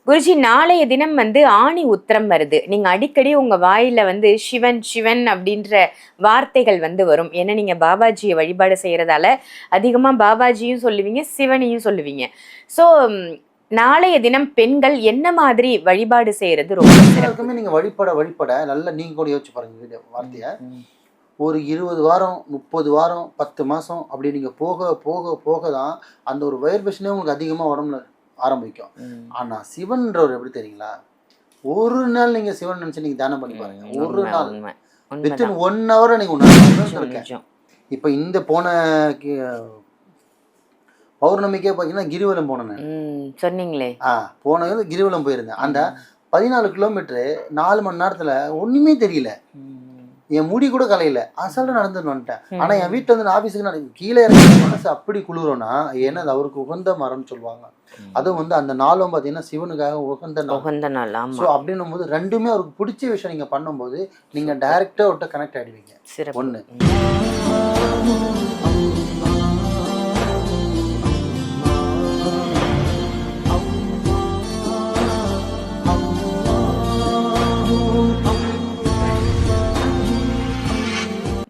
குருஜி, நாளைய தினம் ஆணி உத்திரம் வருது. நீங்க அடிக்கடி உங்க வாயில சிவன் சிவன் அப்படின்ற வார்த்தைகள் வரும். ஏன்னா நீங்க பாபாஜியை வழிபாடு செய்யறதால அதிகமா பாபாஜியும் சொல்லுவீங்க, சிவனையும் சொல்லுவீங்க. சோ நாளைய தினம் பெண்கள் என்ன மாதிரி வழிபாடு செய்யறது ரொம்ப எல்லாருக்குமே நீங்க வழிபட நல்லா நீங்க கூட யோசிச்சு பாருங்க வீடியோ வார்த்தைய. ஒரு 20 வாரம் 30 வாரம் 10 மாசம் அப்படி நீங்க போக போக போக தான் அந்த ஒரு வைப்ரேஷனே உங்களுக்கு அதிகமா உடம்புல ஆரம்பிக்கும். ஆனா சிவன்றவர் எப்படி தெரியுங்களா, ஒரு நாள் நீங்க சிவன் நினைச்சு நீங்க தியானம் பண்ணி பாருங்க. ஒரு நாள் வித்தின் 1 hour நீங்க உணர்ந்திருக்கேன். இப்ப இந்த போன பௌர்ணமிக்கே பாத்தீங்கன்னா கிரிவலம் போனேன் சொன்னீங்களே. போனது கிரிவலம் போயிருந்தேன். அந்த 14 கிலோமீட்டரு 4 மணி நேரத்துல ஒண்ணுமே தெரியல. என் முடி கூட கலையில அசால்ட்டா நடந்துட்டு வந்துட்டேன். ஆனா என் வீட்டுல வந்து ஆபீஸுக்கு நான் கீழே இறங்கி மனசு அப்படி குளிரோன்னா, ஏன்னா அது அவருக்கு உகந்த மரம்னு சொல்லுவாங்க. அதுவும் வந்து அந்த நாளும் பாத்தீங்கன்னா சிவனுக்காக உகந்த நாள். ஸோ அப்படின்னும் போது ரெண்டுமே அவருக்கு பிடிச்ச விஷயம் நீங்க பண்ணும்போது நீங்க டைரக்டா அவர்கிட்ட கனெக்ட் ஆயிடுவீங்க. ஒண்ணு.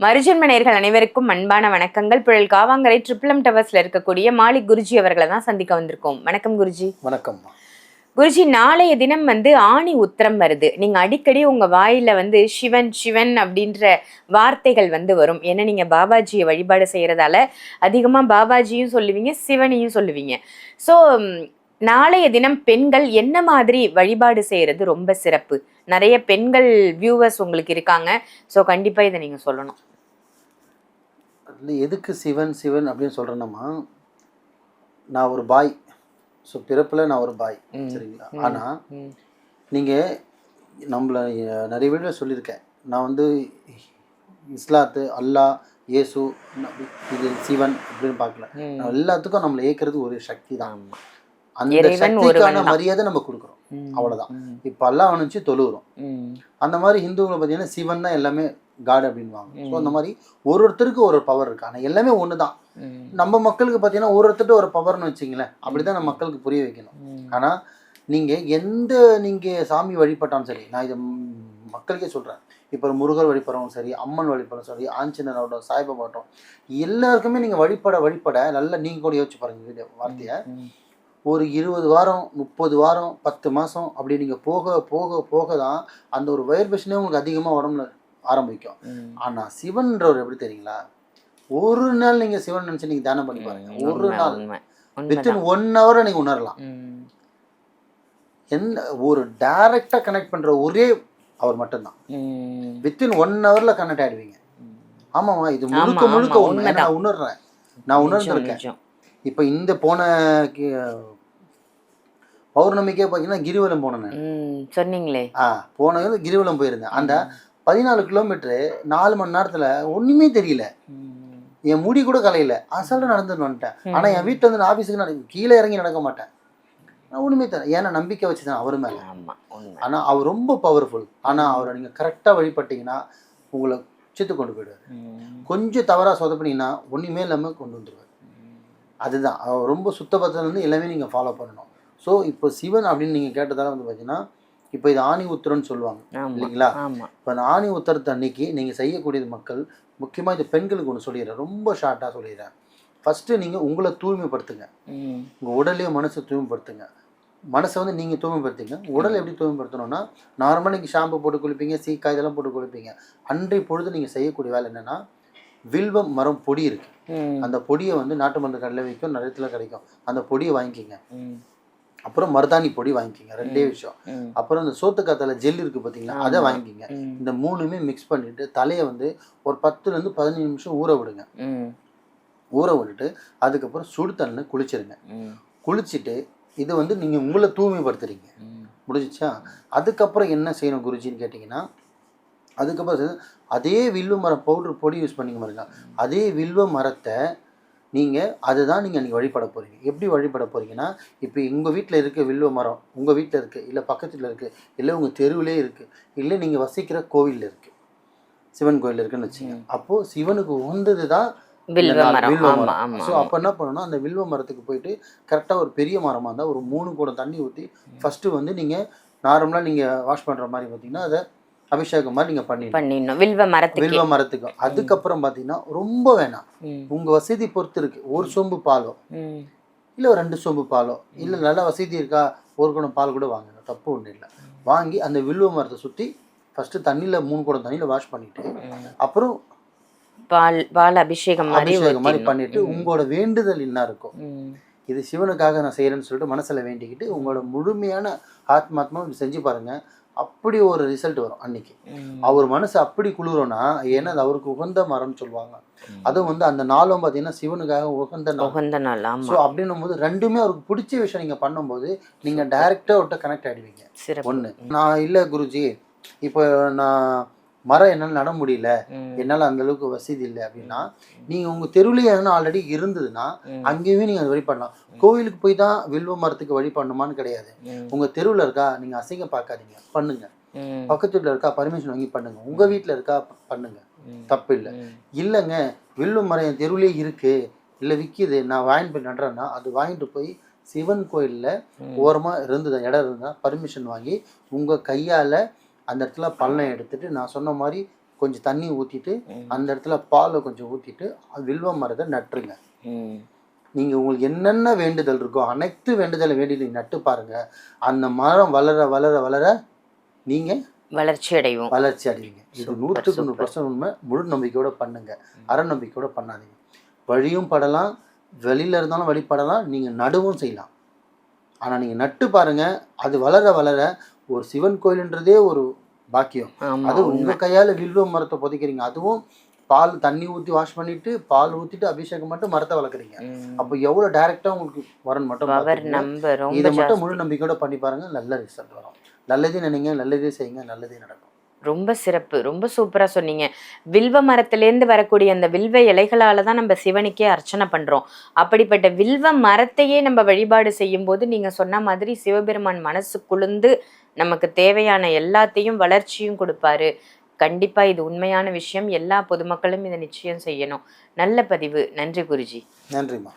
மறுஜென்ம நேயர்கள் அனைவருக்கும் அன்பான வணக்கங்கள். புழல் காவாங்கரை ட்ரிபிள் டவர்ஸ்ல இருக்கக்கூடிய மாலிக் குருஜி அவர்களை தான் சந்திக்க வந்திருக்கோம். வணக்கம் குருஜி. வணக்கம் குருஜி. நாளைய தினம் ஆணி உத்திரம் வருது. நீங்க அடிக்கடி உங்க வாயில சிவன் சிவன் அப்படின்ற வார்த்தைகள் வரும். ஏன்னா நீங்க பாபாஜியை வழிபாடு செய்யறதால அதிகமா பாபாஜியும் சொல்லுவீங்க, சிவனையும் சொல்லுவீங்க. சோ நாளைய தினம் பெண்கள் என்ன மாதிரி வழிபாடு செய்யறது ரொம்ப சிறப்பு? நிறைய பெண்கள் வியூவர்ஸ் உங்களுக்கு இருக்காங்க. ஸோ கண்டிப்பா இதை நீங்க சொல்லணும். எதுக்கு சிவன் சிவன் அப்படின்னு சொல்றேன்னா, நான் ஒரு பாய். ஸோ பிறப்புல நான் ஒரு பாய், சரிங்களா? ஆனா நீங்க நம்மள நிறைய வீடியோ சொல்லியிருக்கேன். நான் வந்து இஸ்லாத்து, அல்லா, இயேசு, இது சிவன் அப்படின்னு பார்க்கல. எல்லாத்துக்கும் நம்மளை ஏற்கிறது ஒரு சக்தி தான். அந்த சக்திக்கான மரியாதை நம்ம கொடுக்குறோம், அவ்வளவுதான். இப்ப எல்லாம் அனுப்பிச்சு தொழுகிறோம். அந்த மாதிரி ஹிந்துங்களை பார்த்தீங்கன்னா சிவன் தான் எல்லாமே காட் அப்படின்வாங்க. ஸோ அந்த மாதிரி ஒருத்தருக்கு ஒரு பவர் இருக்கு. ஆனால் எல்லாமே ஒன்று தான். நம்ம மக்களுக்கு பார்த்தீங்கன்னா ஒருத்தர் ஒரு பவர்னு வச்சிங்களேன், அப்படிதான் நம்ம மக்களுக்கு புரிய வைக்கணும். ஆனால் நீங்கள் சாமி வழிபட்டாலும் சரி, நான் இதை மக்களுக்கே சொல்கிறேன். இப்போ முருகர் வழிபடுறவங்க சரி, அம்மன் வழிபடுறோம் சரி, ஆஞ்சநேயர் ஆகட்டும், சாய்பாபாட்டும், எல்லாருக்குமே நீங்கள் வழிபட நல்லா நீங்கள் கூட யோசிச்சு பாருங்க வீடியோ வார்த்தையை. ஒரு 20 வாரம் 30 வாரம் 10 மாதம் அப்படி நீங்கள் போக போக போக தான் அந்த ஒரு வைப்ரேஷனே உங்களுக்கு அதிகமாக உடம்புல ஆரம்பிக்கும். ஆனால் சிவன்றவர் எப்படி தெரியுங்களா, ஒரு நாள் நீங்கள் சிவன் நினச்சி நீங்கள் தியானம் பண்ணி பாருங்க. ஒரு நாள் வித்தின் 1 hour நீங்கள் உணரலாம். ஒரு டைரக்டாக கனெக்ட் பண்ணுற ஒரே அவர் மட்டும்தான். வித்தின் 1 hour கனெக்ட் ஆகிடுவீங்க. ஆமாம்மா, இது முழுக்க முழுக்க உண்மை. நான் உணர்றேன், நான் உணர்ந்திருக்கேன். இப்போ இந்த போன பௌர்ணமிக்கே பார்த்தீங்கன்னா கிரிவலம் போனேன் சொன்னீங்களே. போனது கிரிவலம் போயிருந்தேன். அந்த 14 கிலோமீட்டரு 4 மணி நேரத்துல ஒண்ணுமே தெரியல. என் முடி கூட கலையில அசால்ட்டா நடந்துட்டு வந்துட்டேன். ஆனா என் வீட்டுல வந்து ஆபீஸுக்கு நான் கீழே இறங்கி நடக்க மாட்டேன். நான் ஒண்ணுமே தரேன், ஏன்னா நம்பிக்கை வச்சுதான் அவர் மேல. ஆனா அவர் ரொம்ப பவர்ஃபுல். ஆனா அவரை நீங்க கரெக்டா வழிபட்டீங்கன்னா உங்களை சித்து கொண்டு போயிடுவாரு. கொஞ்சம் தவறா சொதப்பினீங்கன்னா ஒண்ணுமே இல்லாம கொண்டு வந்துடுவார். அதுதான் அவர் ரொம்ப சுத்தபத்தம் வந்து எல்லாமே நீங்க ஃபாலோ பண்ணணும். ஸோ இப்போ சிவன் அப்படின்னு நீங்கள் கேட்டதால வந்து பார்த்தீங்கன்னா, இப்போ இது ஆணி உத்திரம்னு சொல்லுவாங்க இல்லைங்களா? இப்போ அந்த ஆணி உத்திரத்து அன்னைக்கு நீங்கள் செய்யக்கூடியது மக்கள், முக்கியமாக இது பெண்களுக்கு ஒன்று சொல்லிடுறேன், ரொம்ப ஷார்ட்டாக சொல்லிடுறேன். ஃபஸ்ட்டு நீங்கள் உங்களை தூய்மைப்படுத்துங்க. உங்கள் உடலையும் மனசை தூய்மைப்படுத்துங்க. மனசை வந்து நீங்கள் தூய்மைப்படுத்திங்க. உடலை எப்படி தூய்மைப்படுத்தணும்னா, நார்மலாக நீங்கள் ஷாம்பு போட்டு குளிப்பீங்க, சீக்காய் இதெல்லாம் போட்டு குளிப்பீங்க. அன்றைய பொழுது நீங்கள் செய்யக்கூடிய வேலை என்னென்னா, வில்வம் மரம் பொடி இருக்கு, அந்த பொடியை வந்து நாட்டு மருந்து கடையில் விற்கும், நிறையத்துல கிடைக்கும். அந்த பொடியை வாங்கிக்கிங்க. அப்புறம் மருதாணி பொடி வாங்கிக்கிங்க, 2 விஷயம். அப்புறம் இந்த சோத்துக்காத்தால ஜெல் இருக்கு பார்த்தீங்களா, அதை வாங்கிக்கிங்க. இந்த 3மே மிக்ஸ் பண்ணிட்டு தலையை வந்து ஒரு 10 to 15 நிமிஷம் ஊற விடுங்க. ஊற விட்டுட்டு அதுக்கப்புறம் சுடு தண்ணி குளிச்சிருங்க. குளிச்சுட்டு இது வந்து நீங்கள் உங்களை தூய்மைப்படுத்துறீங்க, முடிஞ்சிச்சா? அதுக்கப்புறம் என்ன செய்யணும் குருஜின்னு கேட்டிங்கன்னா, அதுக்கப்புறம் அதே வில்வ மரம் பவுடர் பொடி யூஸ் பண்ணிங்க பாருங்க. அதே வில்வ மரத்தை அதுதான் நீங்கள் அன்றைக்கி வழிபட போகிறீங்க. எப்படி வழிபட போகிறீங்கன்னா, இப்போ உங்கள் வீட்டில் இருக்க வில்வ மரம் உங்கள் வீட்டில் இருக்குது, இல்லை பக்கத்தில் இருக்குது, இல்லை உங்கள் தெருவிலே இருக்குது, இல்லை நீங்கள் வசிக்கிற கோவிலில் இருக்குது, சிவன் கோயில் இருக்குன்னு வச்சுங்க. அப்போது சிவனுக்கு உகந்தது தான் வில்வ மரம். வில்வ ஆமா மரம். ஆமா ஸோ அப்போ என்ன பண்ணணும்னா அந்த வில்வ மரத்துக்கு போயிட்டு கரெக்டாக ஒரு பெரிய மரமாக இருந்தால் ஒரு 3 குடம் தண்ணி ஊற்றி ஃபஸ்ட்டு வந்து நீங்கள் நார்மலாக நீங்கள் வாஷ் பண்ணுற மாதிரி பார்த்தீங்கன்னா அதை அபிஷேகம் மாதிரி நீங்கள் பண்ணிடணும் வில்வ மரத்துக்கு. வில்வ மரத்துக்கு. அதுக்கப்புறம் பார்த்தீங்கன்னா ரொம்ப வேணாம், உங்கள் வசதி பொறுத்து இருக்கு. ஒரு சொம்பு பாலோ இல்லை ஒரு 2 சொம்பு பாலோ, இல்லை நல்ல வசதி இருக்கா ஒரு குடம் பால் கூட வாங்குங்க, தப்பு ஒன்றும் இல்லை. வாங்கி அந்த வில்வ மரத்தை சுற்றி ஃபஸ்ட்டு தண்ணியில் 3 குடம் தண்ணியில் வாஷ் பண்ணிவிட்டு அப்புறம் பால் அபிஷேகம் மாதிரி பண்ணிட்டு உங்களோட வேண்டுதல் என்ன இருக்கும், இது சிவனுக்காக நான் செய்யறேன்னு சொல்லிட்டு மனசுல வேண்டிக்கிட்டு உங்களோட முழுமையான ஆத்மாத்மா செஞ்சு பாருங்க. அப்படி ஒரு ரிசல்ட் வரும் அன்னைக்கு. அவர் மனசு அப்படி குளிரோன்னா, ஏன்னா அது அவருக்கு உகந்த மரம்னு சொல்லுவாங்க. அதுவும் வந்து அந்த நாளும் பார்த்தீங்கன்னா சிவனுக்காக உகந்த நாள். ஸோ அப்படின்னும் போது ரெண்டுமே அவருக்கு பிடிச்ச விஷயம் நீங்க பண்ணும்போது நீங்க டைரக்டா அவர்கிட்ட கனெக்ட் ஆயிடுவீங்க. ஒண்ணு, நான் இல்லை குருஜி இப்போ நான் மரம் என்னால் நட முடியல, என்னால் அந்த அளவுக்கு வசதி இல்லை அப்படின்னா, நீங்கள் உங்கள் தெருவிலேயே எதனா ஆல்ரெடி இருந்ததுன்னா அங்கேயுமே நீங்கள் அதை வழிபடலாம். கோவிலுக்கு போய் தான் வில்வ மரத்துக்கு வழிபடணுமான்னு கிடையாது. உங்கள் தெருவில் இருக்கா, நீங்கள் அசிங்க பார்க்காதீங்க, பண்ணுங்க. பக்கத்து வீட்டில் இருக்கா, பர்மிஷன் வாங்கி பண்ணுங்க. உங்கள் வீட்டில் இருக்கா, பண்ணுங்க, தப்பு இல்லை. இல்லைங்க வில்வ மரம் என் தெருவிலே இருக்கு, இல்லை விற்கிது, நான் வாங்கிட்டு போய் நடுறேன்னா அது வாங்கிட்டு போய் சிவன் கோயிலில் ஓரமாக இருந்தது இடம் இருந்தால் பர்மிஷன் வாங்கி உங்கள் கையால் அந்த இடத்துல பள்ளம் எடுத்துட்டு நான் சொன்ன மாதிரி கொஞ்சம் தண்ணி ஊற்றிட்டு அந்த இடத்துல பாலை கொஞ்சம் ஊற்றிட்டு வில்வ மரத்தை நட்டுருங்க. நீங்கள் உங்களுக்கு என்னென்ன வேண்டுதல் இருக்கோ அனைத்து வேண்டுதலை வேண்டி நட்டு பாருங்க. அந்த மரம் வளர வளர வளர நீங்கள் வளர்ச்சி அடைவீங்க. இது 100% 100% உண்மை. முழு நம்பிக்கையோட பண்ணுங்க, அறநம்பிக்கையோட பண்ணாதீங்க. வழியும் படலாம், வெளியில இருந்தாலும் வழிபடலாம், நீங்கள் நடுவும் செய்யலாம். ஆனால் நீங்கள் நட்டு பாருங்க, அது வளர வளர ஒரு சிவன் கோயில்ன்றதே ஒரு பாக்கியம். அது உங்க கையால வில்வ மரத்தை புதைக்கிறீங்க, அதுவும் பால் தண்ணி ஊற்றி வாஷ் பண்ணிட்டு பால் ஊற்றிட்டு அபிஷேகம் மட்டும் மரத்தை வளர்க்குறீங்க. அப்போ எவ்வளோ டைரக்டா உங்களுக்கு வரன் மட்டும் இதை மட்டும் முழு நம்பிக்கையோட பண்ணி பாருங்க, நல்ல ரிசல்ட் வரும். நல்லதே நினைங்க, நல்லதே செய்யுங்க, நல்லதே நடக்கும். ரொம்ப சிறப்பு, ரொம்ப சூப்பரா சொன்னீங்க. வில்வ மரத்திலேருந்து வரக்கூடிய அந்த வில்வ இலைகளால தான் நம்ம சிவனுக்கே அர்ச்சனை பண்றோம். அப்படிப்பட்ட வில்வ மரத்தையே நம்ம வழிபாடு செய்யும் போது நீங்க சொன்ன மாதிரி சிவபெருமான் மனசு குளிர்ந்து நமக்கு தேவையான எல்லாத்தையும் வளர்ச்சியும் கொடுப்பாரு. கண்டிப்பா இது உண்மையான விஷயம். எல்லா பொதுமக்களும் இதை நிச்சயம் செய்யணும். நல்ல பதிவு. நன்றி குருஜி. நன்றிம்மா.